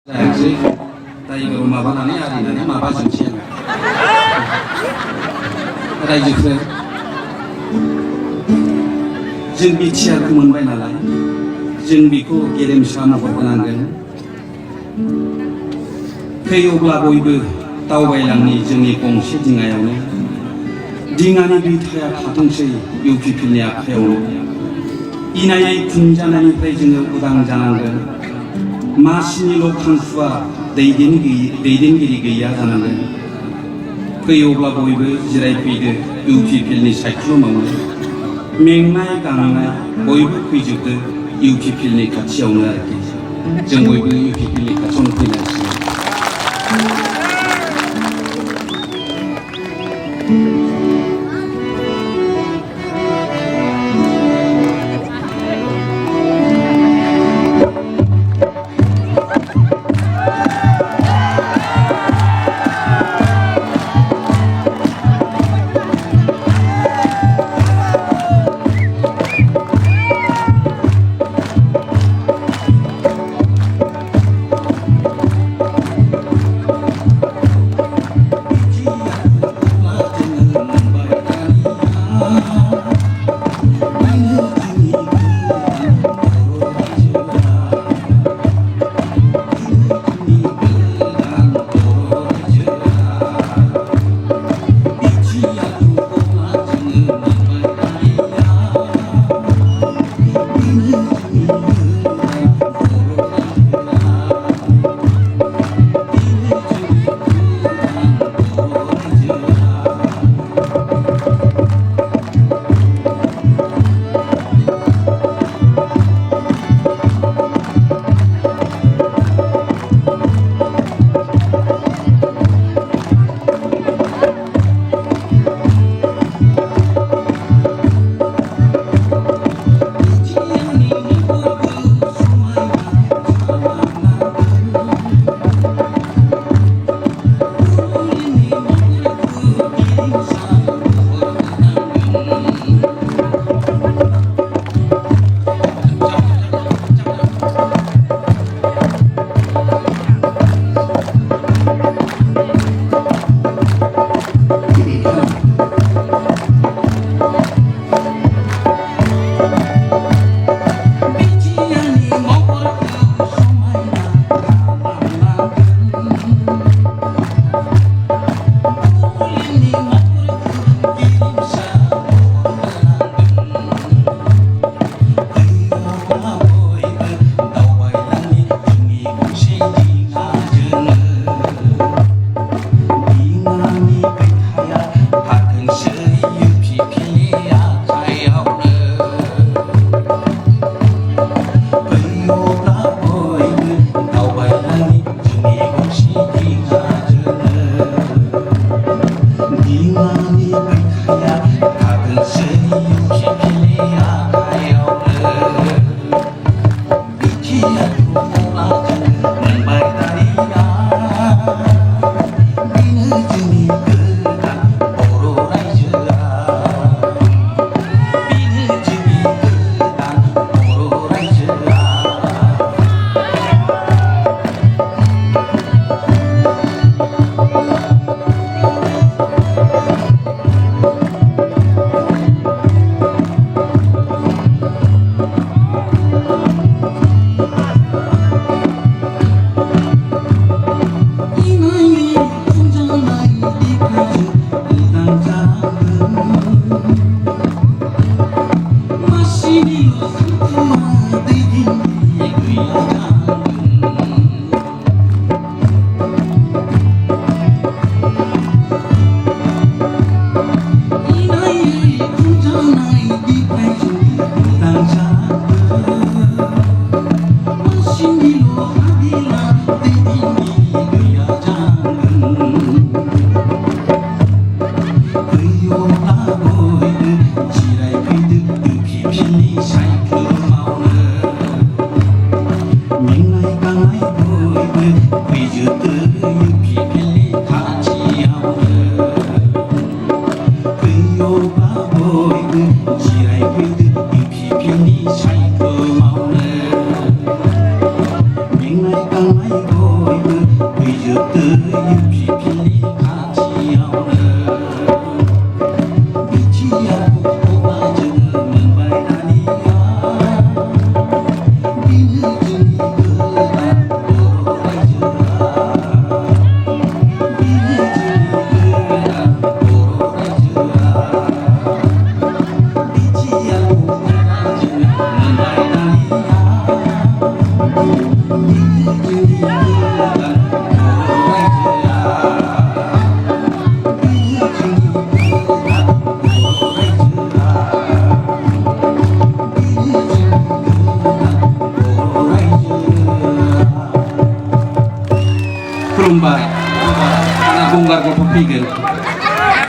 जायाखिसै दायगर माबानानै आरिनानै माबाजोबसै रायजोफोर जों बिटिआरखौ मोनबाय नालाय जों बेखौ गेरेमसा महर होनांगोन। फै अब्ला बयबो दावबायलांनि जोंनि गंसे दिङायावनो दिङानि बिथाया थाथोंसै इउपिपिएलनि आखायावनो इनायै खुंजानायनिफ्राय जोङो उदां जानांगोन। मासिनिल' थांखुवा दैदेनगिरि गैया जानांगोन। फै अब्ला बयबो जिरायफैदो इउपिपिएलनि सायख्लुमावनो मेंनाय गांनाय बयबो फैजोबदो इउपिपिएलनि खाथियावनो आरोखि जों बयबो इउपिपिएलनि खाथियावनो फैनांसिगोन। Hãy subscribe cho kênh Ghiền Mì Gõ để không bỏ lỡ खुलुमबाय आंना गंगार गथ' फैगोन